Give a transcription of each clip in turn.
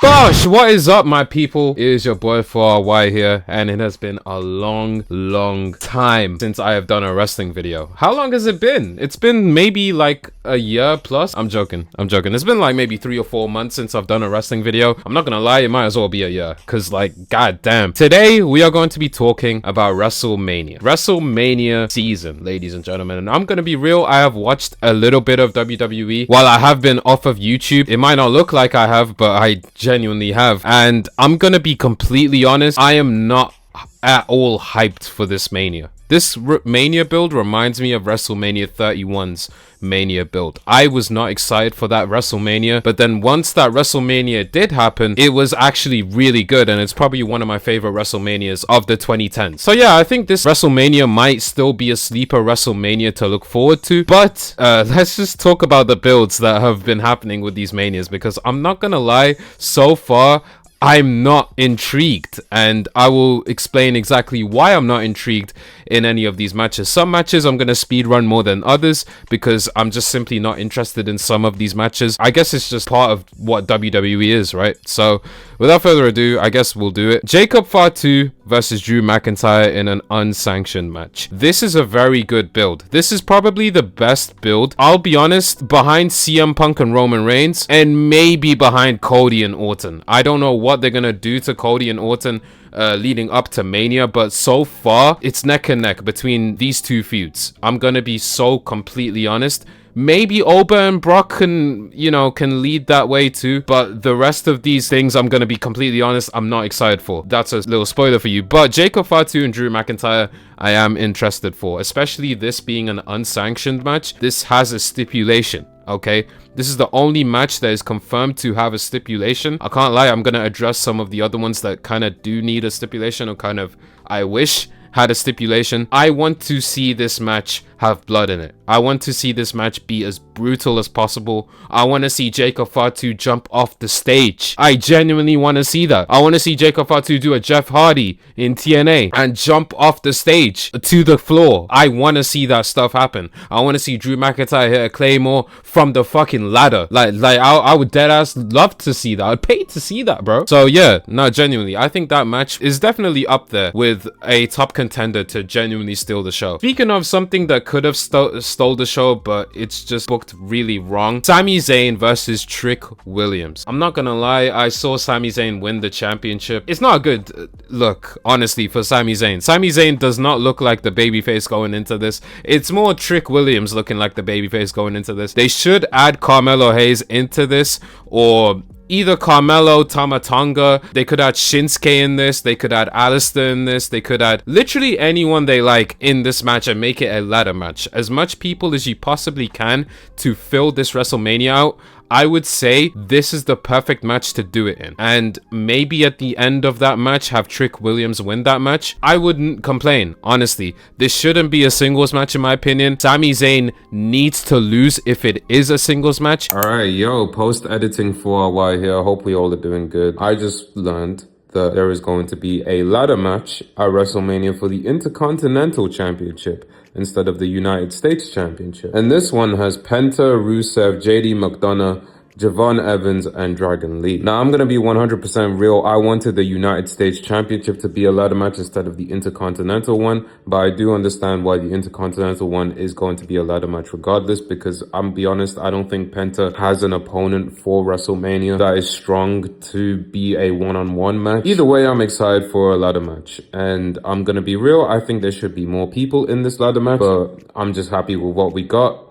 Gosh, what is up, my people? It is your boy 4RY here, and it has been a long time since I have done a wrestling video. How long has it been? It's been maybe like a year plus. I'm joking. It's been like maybe 3 or 4 months since I've done a wrestling video. I'm not gonna lie, it might as well be a year, because like, god damn. Today, we are going to be talking about WrestleMania. WrestleMania season, ladies and gentlemen. And I'm gonna be real, I have watched a little bit of WWE. While I have been off of YouTube, it might not look like I have, but I genuinely have. And I'm gonna be completely honest, I am not at all hyped for this Mania. This Mania build reminds me of WrestleMania 31's Mania build. I was not excited for that WrestleMania, but then once that WrestleMania did happen, it was actually really good, and it's probably one of my favorite WrestleManias of the 2010s. So yeah, I think this WrestleMania might still be a sleeper WrestleMania to look forward to, but let's just talk about the builds that have been happening with these Manias, because I'm not gonna lie, so far, I'm not intrigued, and I will explain exactly why I'm not intrigued in any of these matches. Some matches I'm going to speed run more than others because I'm just simply not interested in some of these matches. I guess it's just part of what WWE is, right? So without further ado, I guess we'll do it. Fatu versus Drew McIntyre in an unsanctioned match. This is a very good build. This is probably the best build, I'll be honest, behind CM Punk and Roman Reigns, and maybe behind Cody and Orton. I don't know what they're gonna do to Cody and Orton leading up to Mania, but so far it's neck and neck between these two feuds. I'm gonna be so completely honest. Maybe Oba and Brock can, you know, can lead that way too, but the rest of these things, I'm gonna be completely honest, I'm not excited for. That's a little spoiler for you, but Fatu and Drew McIntyre, I am interested for, especially this being an unsanctioned match. This has a stipulation. Okay, this is the only match that is confirmed to have a stipulation. I can't lie, I'm gonna address some of the other ones that kind of do need a stipulation, or kind of I wish had a stipulation. I want to see this match have blood in it. I want to see this match be as brutal as possible. I want to see Fatu jump off the stage. I genuinely want to see that. I want to see Fatu do a Jeff Hardy in TNA and jump off the stage to the floor. I want to see that stuff happen. I want to see Drew McIntyre hit a Claymore from the fucking ladder. I would deadass love to see that. I'd pay to see that, bro. So yeah, no, genuinely, I think that match is definitely up there with a top contender to genuinely steal the show. Speaking of something that could have stole the show, but it's just booked really wrong, Sami Zayn versus Trick Williams. I'm not gonna lie, I saw Sami Zayn win the championship. It's not a good look, honestly, for Sami Zayn. Sami Zayn does not look like the babyface going into this. It's more Trick Williams looking like the babyface going into this. They should add Carmelo Hayes into this, or either Carmelo, Tama Tonga. They could add Shinsuke in this. They could add Alistair in this. They could add literally anyone they like in this match and make it a ladder match. As much people as you possibly can to fill this WrestleMania out. I would say this is the perfect match to do it in. And maybe at the end of that match, have Trick Williams win that match. I wouldn't complain, honestly. This shouldn't be a singles match in my opinion. Sami Zayn needs to lose if it is a singles match. Alright, yo, post-editing 4RY here. Hopefully all are doing good. I just learned that there is going to be a ladder match at WrestleMania for the Intercontinental Championship instead of the United States Championship. And this one has Penta, Rusev, JD McDonough, Javon Evans, and Dragon Lee. Now, I'm going to be 100% real. I wanted the United States Championship to be a ladder match instead of the Intercontinental one, but I do understand why the Intercontinental one is going to be a ladder match regardless, because I'm be honest, I don't think Penta has an opponent for WrestleMania that is strong to be a one-on-one match. Either way, I'm excited for a ladder match, and I'm going to be real. I think there should be more people in this ladder match, but I'm just happy with what we got.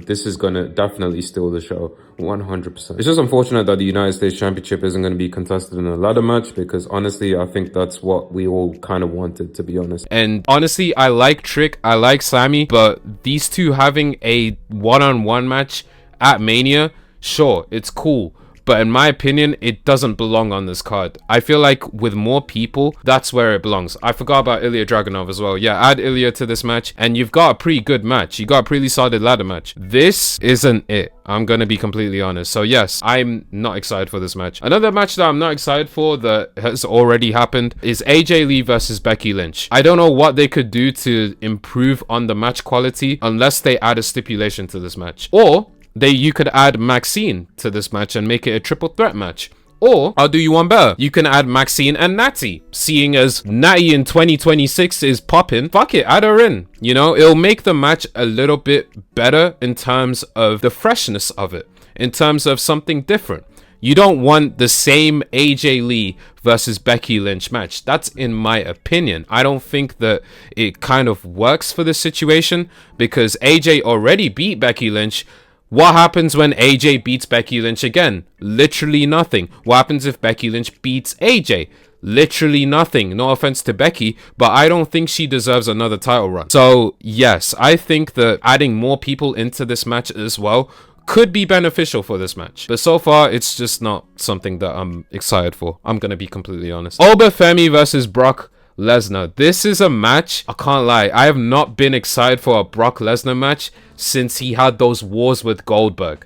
This is going to definitely steal the show. 100%. It's just unfortunate that the United States Championship isn't going to be contested in a ladder match, because honestly, I think that's what we all kind of wanted, to be honest. And honestly, I like Trick, I like Sami, but these two having a one-on-one match at Mania, sure, it's cool. But in my opinion, it doesn't belong on this card. I feel like with more people, that's where it belongs. I forgot about Ilya Dragunov as well. Yeah, add Ilya to this match, and you've got a pretty good match. You got a pretty solid ladder match. This isn't it. I'm gonna be completely honest. So yes, I'm not excited for this match. Another match that I'm not excited for that has already happened is AJ Lee versus Becky Lynch. I don't know what they could do to improve on the match quality unless they add a stipulation to this match. Or you could add Maxine to this match and make it a triple threat match. Or I'll do you one better. You can add Maxine and Natty. Seeing as Natty in 2026 is popping, fuck it, add her in. You know, it'll make the match a little bit better in terms of the freshness of it, in terms of something different. You don't want the same AJ Lee versus Becky Lynch match. That's in my opinion. I don't think that it kind of works for this situation because AJ already beat Becky Lynch. What happens when AJ beats Becky Lynch again? Literally nothing. What happens if Becky Lynch beats AJ? Literally nothing. No offense to Becky, but I don't think she deserves another title run. So yes, I think that adding more people into this match as well could be beneficial for this match, but so far it's just not something that I'm excited for. I'm gonna be completely honest. Femi versus Brock Lesnar. This is a match, I can't lie, I have not been excited for a Brock Lesnar match since he had those wars with Goldberg.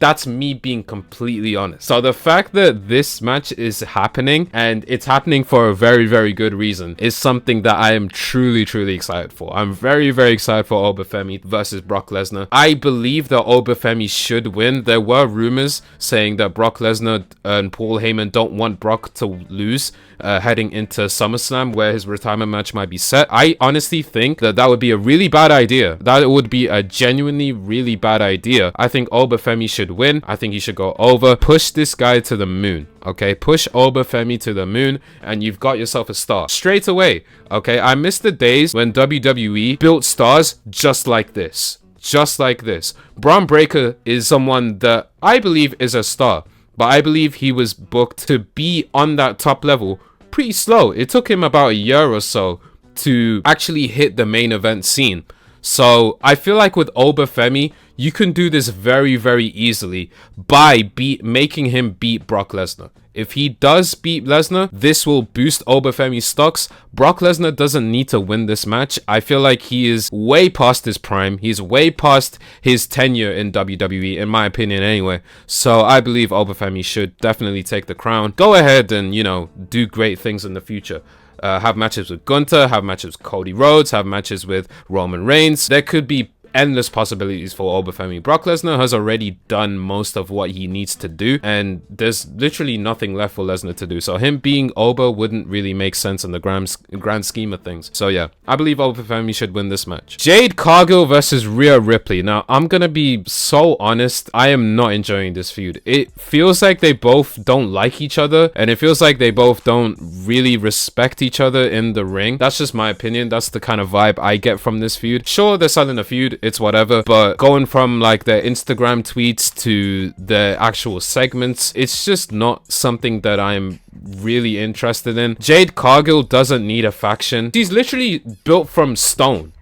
That's me being completely honest. So the fact that this match is happening, and it's happening for a very, very good reason, is something that I am truly, truly excited for. I'm very, very excited for Femi versus Brock Lesnar. I believe that Femi should win. There were rumors saying that Brock Lesnar and Paul Heyman don't want Brock to lose heading into SummerSlam, where his retirement match might be set. I honestly think that that would be a really bad idea. That would be a genuinely really bad idea. I think Femi should win. I think he should go over. Push this guy to the moon. Okay, push Femi to the moon and you've got yourself a star straight away. Okay, I miss the days when WWE built stars just like this. Just like this. Braun Breaker is someone that I believe is a star, but I believe he was booked to be on that top level pretty slow. It took him about a year or so to actually hit the main event scene. So I feel like with Femi, you can do this very, very easily by making him beat Brock Lesnar. If he does beat Lesnar, this will boost Femi's stocks. Brock Lesnar doesn't need to win this match. I feel like he is way past his prime. He's way past his tenure in WWE, in my opinion anyway. So I believe Femi should definitely take the crown. Go ahead and, you know, do great things in the future. Have matches with Gunther, have matches with Cody Rhodes, have matches with Roman Reigns. There could be endless possibilities for Femi. Brock Lesnar has already done most of what he needs to do, and there's literally nothing left for Lesnar to do. So him being wouldn't really make sense in the grand scheme of things. So yeah, I believe Femi should win this match. Jade Cargill versus Rhea Ripley. Now, I'm gonna be so honest, I am not enjoying this feud. It feels like they both don't like each other, and it feels like they both don't really respect each other in the ring. That's just my opinion. That's the kind of vibe I get from this feud. Sure, they're selling a feud, it's whatever, but going from like their Instagram tweets to the actual segments, it's just not something that I'm really interested in. Jade Cargill doesn't need a faction. She's literally built from stone.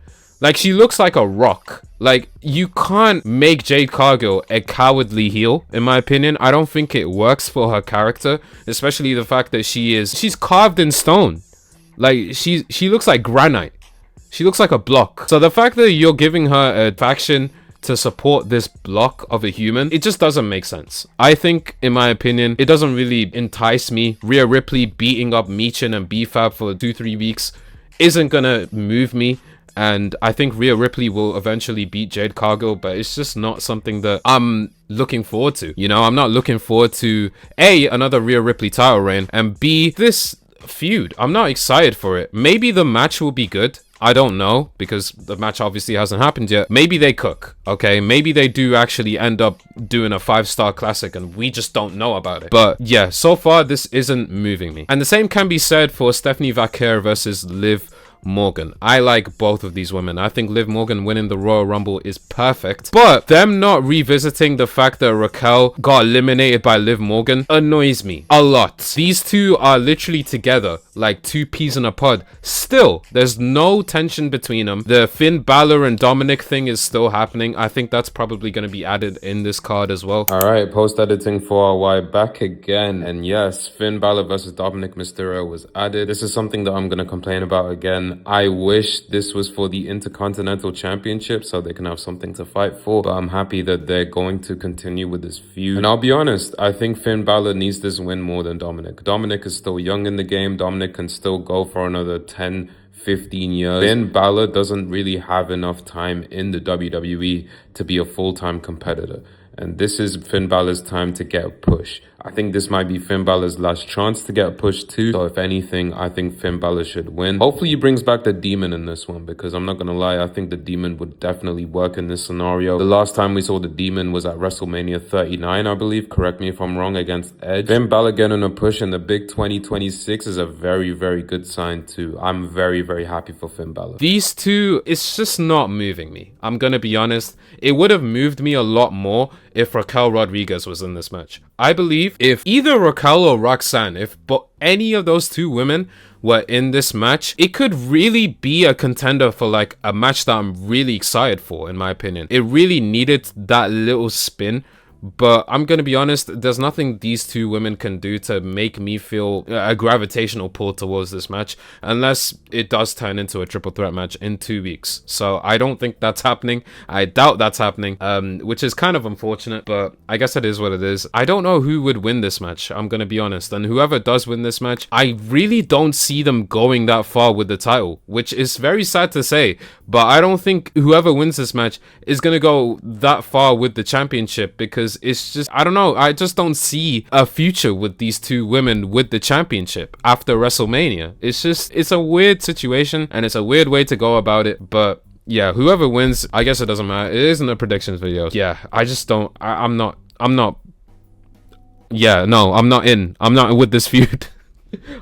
Like, she looks like a rock. Like, you can't make Jade Cargill a cowardly heel, in my opinion. I don't think it works for her character, especially the fact that she's carved in stone. Like, she looks like granite. She looks like a block. So the fact that you're giving her a faction to support this block of a human, it just doesn't make sense. I think, in my opinion, it doesn't really entice me. Rhea Ripley beating up Michin and B-Fab for 2-3 weeks isn't gonna move me. And I think Rhea Ripley will eventually beat Jade Cargill, but it's just not something that I'm looking forward to. You know, I'm not looking forward to A, another Rhea Ripley title reign, and B, this feud. I'm not excited for it. Maybe the match will be good. I don't know, because the match obviously hasn't happened yet. Maybe they cook, okay? Maybe they do actually end up doing a 5-star classic and we just don't know about it. But yeah, so far this isn't moving me. And the same can be said for Stephanie Vaquer versus Liv Morgan. I like both of these women. I think Liv Morgan winning the Royal Rumble is perfect, but them not revisiting the fact that Raquel got eliminated by Liv Morgan annoys me a lot. These two are literally together like two peas in a pod. Still, there's no tension between them. The Finn Balor and Dominic thing is still happening. I think that's probably going to be added in this card as well. All right, post editing for a while back again, and yes, Finn Balor versus Dominic Mysterio was added. This is something that I'm going to complain about again. I wish this was for the Intercontinental Championship so they can have something to fight for, but I'm happy that they're going to continue with this feud. And I'll be honest, I think Finn Balor needs this win more than Dominic. Dominic is still young in the game. Dominic can still go for another 10-15 years. Finn Balor doesn't really have enough time in the WWE to be a full-time competitor. And this is Finn Balor's time to get a push. I think this might be Finn Balor's last chance to get pushed too. So if anything, I think Finn Balor should win. Hopefully he brings back the Demon in this one, because I'm not gonna lie, I think the Demon would definitely work in this scenario. The last time we saw the Demon was at WrestleMania 39, I believe. Correct me if I'm wrong, against Edge. Finn Balor getting a push in the big 2026 is a very, very good sign too. I'm very, very happy for Finn Balor. These two, it's just not moving me. I'm gonna be honest. It would have moved me a lot more if Raquel Rodriguez was in this match. I believe if either Raquel or Roxanne, if any of those two women were in this match, it could really be a contender for like a match that I'm really excited for, in my opinion. It really needed that little spin. But I'm gonna be honest, there's nothing these two women can do to make me feel a gravitational pull towards this match, unless it does turn into a triple threat match in 2 weeks. So I don't think that's happening. I doubt that's happening, which is kind of unfortunate, but I guess it is what it is. I don't know who would win this match, I'm gonna be honest. And whoever does win this match, I really don't see them going that far with the title, which is very sad to say, but I don't think whoever wins this match is gonna go that far with the championship, because it's just, I don't know, I just don't see a future with these two women with the championship after WrestleMania. It's just, it's a weird situation and it's a weird way to go about it, but yeah, whoever wins, I guess it doesn't matter. It isn't a predictions video. Yeah, I just don't, I'm not with this feud.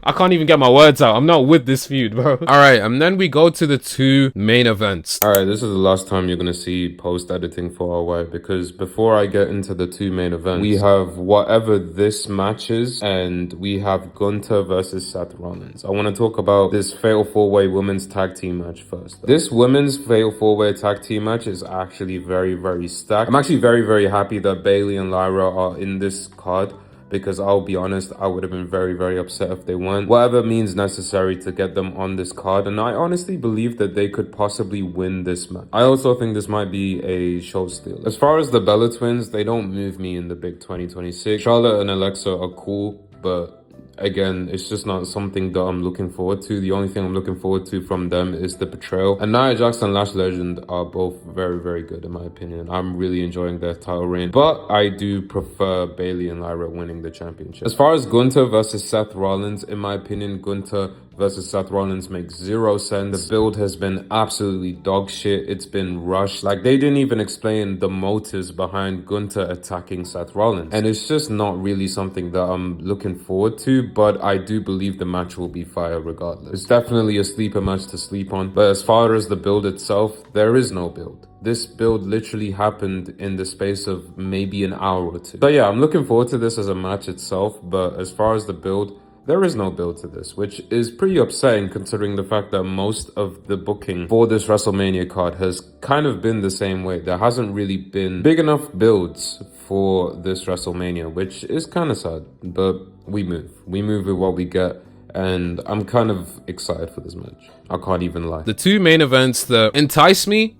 I can't even get my words out. I'm not with this feud, bro. Alright, and then we go to the two main events. Alright, this is the last time you're gonna see post-editing for a while, because before I get into the two main events, we have whatever this match is, and we have Gunther versus Seth Rollins. I want to talk about this Fatal 4-Way Women's Tag Team match first. This Women's Fatal 4-Way Tag Team match is actually very, very stacked. I'm actually very, very happy that Bayley and Lyra are in this card, because I'll be honest, I would have been very, very upset if they weren't. Whatever means necessary to get them on this card, and I honestly believe that they could possibly win this match. I also think this might be a show steal. As far as the Bella Twins, they don't move me in the big 2026. Charlotte and Alexa are cool, but again, it's just not something that I'm looking forward to. The only thing I'm looking forward to from them is the betrayal. And Nia Jax and Lash Legend are both very, very good in my opinion. I'm really enjoying their title reign, but I do prefer Bayley and Lyra winning the championship. As far as Gunther versus Seth Rollins, in my opinion, Gunther versus Seth Rollins makes zero sense. The build has been absolutely dog shit. It's been rushed. Like, they didn't even explain the motives behind Gunther attacking Seth Rollins. And it's just not really something that I'm looking forward to, but I do believe the match will be fire regardless. It's definitely a sleeper match to sleep on, but as far as the build itself, there is no build. This build literally happened in the space of maybe an hour or two. So yeah, I'm looking forward to this as a match itself, but as far as the build, there is no build to this, which is pretty upsetting considering the fact that most of the booking for this WrestleMania card has kind of been the same way. There hasn't really been big enough builds for this WrestleMania, which is kind of sad, but we move with what we get, and I'm kind of excited for this match. I can't even lie. The two main events that entice me,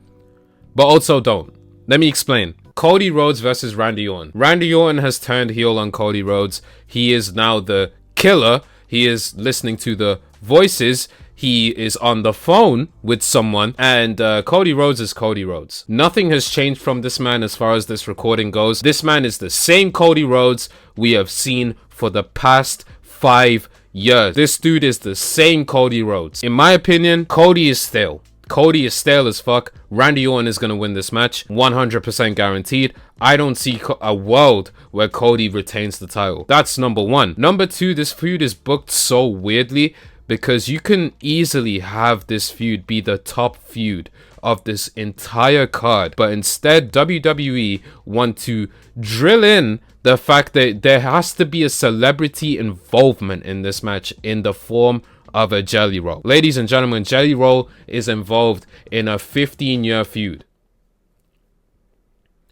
but also don't. Let me explain. Cody Rhodes versus Randy Orton. Randy Orton has turned heel on Cody Rhodes. He is now the killer. He is listening to the voices. He is on the phone with someone, and Cody Rhodes is Cody Rhodes. Nothing has changed from this man as far as this recording goes. This man is the same Cody Rhodes we have seen for the past 5 years. This dude is the same Cody Rhodes. In my opinion, Cody is stale. Cody is stale as fuck. Randy Orton is going to win this match, 100% guaranteed. I don't see a world where Cody retains the title. That's number one. Number two, this feud is booked so weirdly because you can easily have this feud be the top feud of this entire card, but instead WWE want to drill in the fact that there has to be a celebrity involvement in this match in the form of a Jelly Roll. Ladies and gentlemen, Jelly Roll is involved in a 15-year feud.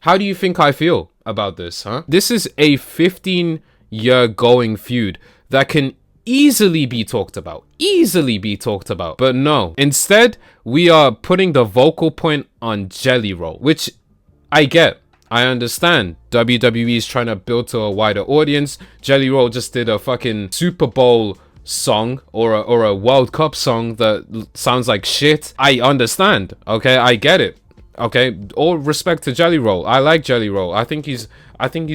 How do you think I feel about this, huh? This is a 15-year going feud that can easily be talked about. But no. Instead, we are putting the vocal point on Jelly Roll, which I get. I understand. WWE is trying to build to a wider audience. Jelly Roll just did a fucking Super Bowl song or a World Cup song that sounds like shit. I understand. Okay, I get it. Okay, all respect to Jelly Roll. I like Jelly Roll. I think he's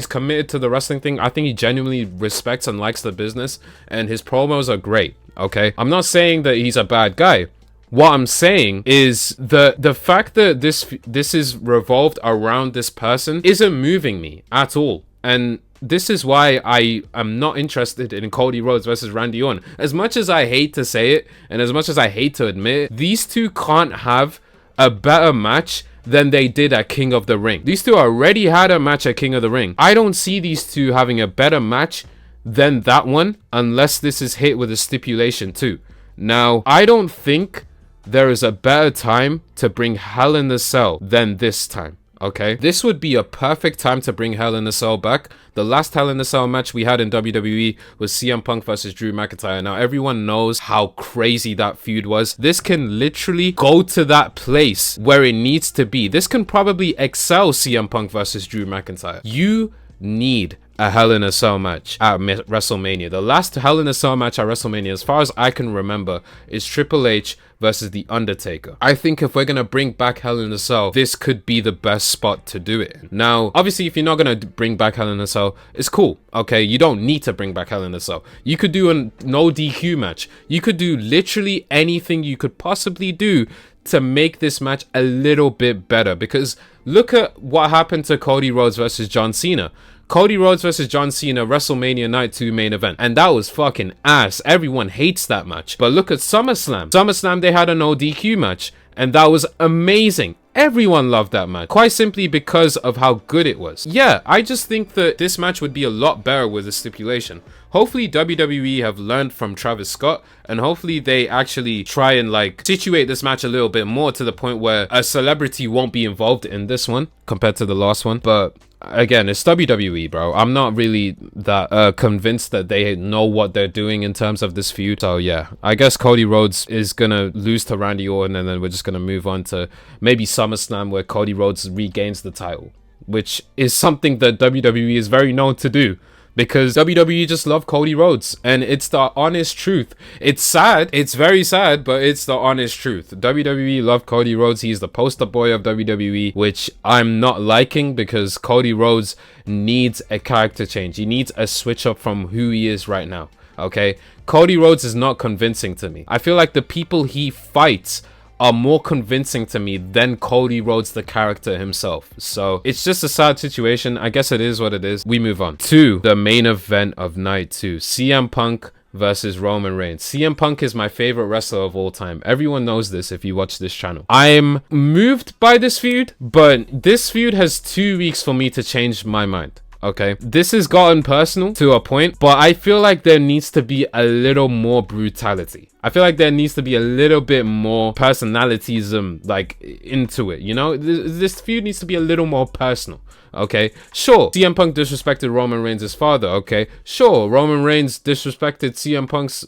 committed to the wrestling thing. I think he genuinely respects and likes the business, and his promos are great. Okay, I'm not saying that he's a bad guy. What I'm saying is the fact that this is revolved around this person isn't moving me at all. And this is why I am not interested in Cody Rhodes versus Randy Orton. As much as I hate to say it, and as much as I hate to admit it, these two can't have a better match than they did at King of the Ring. These two already had a match at King of the Ring. I don't see these two having a better match than that one unless this is hit with a stipulation too. Now, I don't think there is a better time to bring Hell in a Cell than this time. Okay, this would be a perfect time to bring Hell in a Cell back. The last Hell in a Cell match we had in WWE was CM Punk versus Drew McIntyre. Now everyone knows how crazy that feud was. This can literally go to that place where it needs to be. This can probably excel CM Punk versus Drew McIntyre. You need a Hell in a Cell match at WrestleMania. The last Hell in a Cell match at WrestleMania, as far as I can remember, is Triple H versus The Undertaker. I think if we're gonna bring back Hell in a Cell, this could be the best spot to do it in. Now, obviously, if you're not gonna bring back Hell in a Cell, it's cool. Okay, you don't need to bring back Hell in a Cell. You could do a no DQ match. You could do literally anything you could possibly do to make this match a little bit better, because look at what happened to Cody Rhodes versus John Cena. Cody Rhodes versus John Cena, WrestleMania Night 2 main event. And that was fucking ass. Everyone hates that match. But look at SummerSlam. SummerSlam, they had a no DQ match. And that was amazing. Everyone loved that match. Quite simply because of how good it was. Yeah, I just think that this match would be a lot better with a stipulation. Hopefully WWE have learned from Travis Scott, and hopefully they actually try and like situate this match a little bit more to the point where a celebrity won't be involved in this one compared to the last one. But again, it's WWE, bro. I'm not really that convinced that they know what they're doing in terms of this feud. So yeah, I guess Cody Rhodes is gonna lose to Randy Orton, and then we're just gonna move on to maybe SummerSlam, where Cody Rhodes regains the title, which is something that WWE is very known to do, because WWE just love Cody Rhodes, and it's the honest truth. It's sad, it's very sad, but it's the honest truth. WWE love Cody Rhodes. He's the poster boy of WWE, which I'm not liking, because Cody Rhodes needs a character change. He needs a switch up from who he is right now. Okay, Cody Rhodes is not convincing to me. I feel like the people he fights are more convincing to me than Cody Rhodes, the character himself. So it's just a sad situation. I guess it is what it is. We move on to the main event of night 2. CM Punk versus Roman Reigns. CM Punk is my favorite wrestler of all time. Everyone knows this if you watch this channel. I'm moved by this feud, but this feud has 2 weeks for me to change my mind. Okay, this has gotten personal to a point, but I feel like there needs to be a little more brutality. I feel like there needs to be a little bit more personalitism like into it, you know? This feud needs to be a little more personal. Okay, sure, CM Punk disrespected Roman Reigns' father. Okay, sure, Roman Reigns disrespected CM Punk's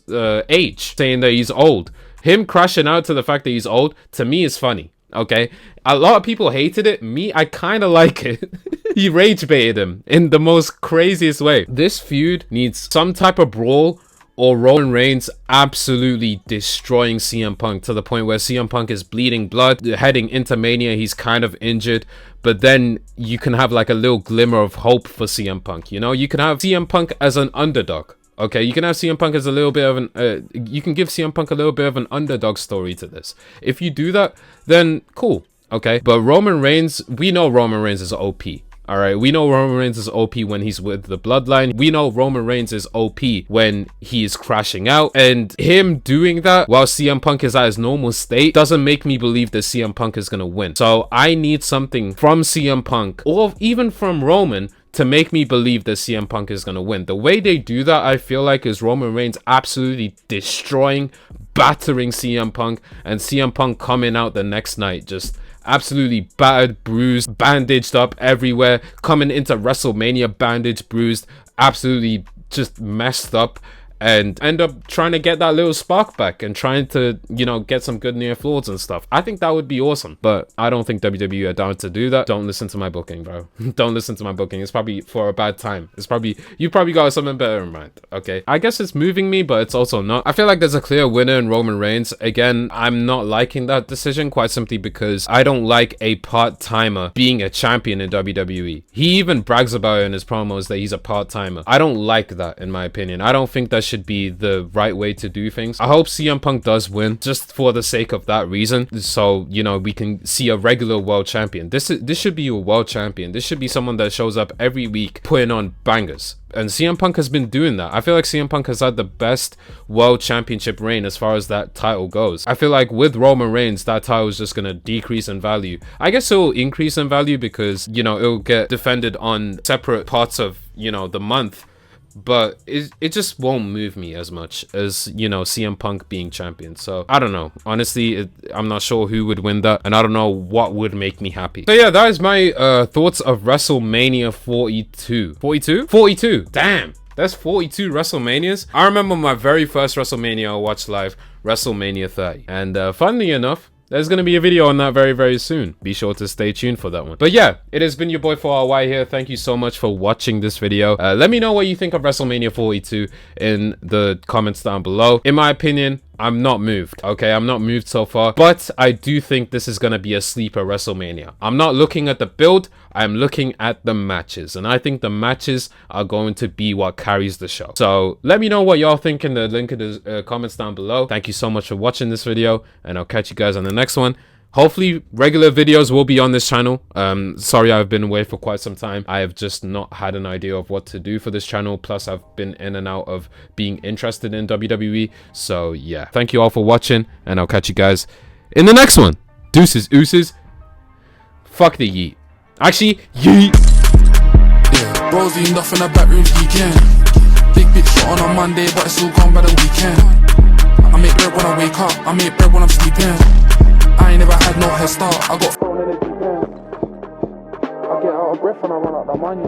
age, saying that he's old. Him crashing out to the fact that he's old, to me, is funny. Okay, a lot of people hated it. Me, I kind of like it. He rage baited him in the most craziest way. This feud needs some type of brawl, or Roman Reigns absolutely destroying CM Punk to the point where CM Punk is bleeding blood. Heading into Mania, he's kind of injured, but then you can have like a little glimmer of hope for CM Punk. You know, you can have CM Punk as an underdog. Okay, you can have CM Punk as a little bit of an, you can give CM Punk a little bit of an underdog story to this. If you do that, then cool, okay? But Roman Reigns, we know Roman Reigns is OP, all right? We know Roman Reigns is OP when he's with the Bloodline. We know Roman Reigns is OP when he's crashing out. And him doing that while CM Punk is at his normal state doesn't make me believe that CM Punk is going to win. So I need something from CM Punk, or even from Roman, to make me believe that CM Punk is going to win. The way they do that, I feel like, is Roman Reigns absolutely destroying, battering CM Punk, and CM Punk coming out the next night just absolutely battered, bruised, bandaged up everywhere, coming into WrestleMania bandaged, bruised, absolutely just messed up. and end up trying to get that little spark back and trying to, you know, get some good near falls and stuff. I think that would be awesome, but I don't think WWE are down to do that. Don't listen to my booking, bro. Don't listen to my booking. It's probably for a bad time. You probably got something better in mind. Okay, I guess it's moving me, but it's also not. I feel like there's a clear winner in Roman Reigns. Again, I'm not liking that decision, quite simply because I don't like a part-timer being a champion in WWE. He even brags about it in his promos that he's a part-timer. I don't like that, in my opinion. I don't think that should be the right way to do things. I hope CM Punk does win, just for the sake of that reason, so, you know, we can see a regular world champion. This should be a world champion. This should be someone that shows up every week putting on bangers. And CM Punk has been doing that. I feel like CM Punk has had the best world championship reign as far as that title goes. I feel like with Roman Reigns, that title is just going to decrease in value. I guess it will increase in value because, you know, it will get defended on separate parts of, you know, the month. But it just won't move me as much as, you know, CM Punk being champion. So I don't know, honestly, I'm not sure who would win that, and I don't know what would make me happy. So yeah, that is my thoughts of WrestleMania 42. 42, damn, that's 42 WrestleManias. I remember my very first WrestleMania I watched live, WrestleMania 30, and funnily enough, there's going to be a video on that very, very soon. Be sure to stay tuned for that one. But yeah, it has been your boy 4RY here. Thank you so much for watching this video. Let me know what you think of WrestleMania 42 in the comments down below. In my opinion, I'm not moved, okay? I'm not moved so far, but I do think this is going to be a sleeper WrestleMania. I'm not looking at the build, I'm looking at the matches, and I think the matches are going to be what carries the show. So let me know what y'all think in the link in the comments down below. Thank you so much for watching this video, and I'll catch you guys on the next one. Hopefully regular videos will be on this channel. Sorry I've been away for quite some time. I have just not had an idea of what to do for this channel, plus I've been in and out of being interested in WWE. So yeah, thank you all for watching, and I'll catch you guys in the next one. Deuces, ooses. Fuck the yeet. Actually, yeet. Yeah, Rosie enough in the back room weekend. Big bitch shot on a Monday, but it's all gone by the weekend. I make bread when I wake up, I make bread when I'm sleeping. I ain't never had no head start, I got thrown in the deep end. I get out of breath when I run out the money.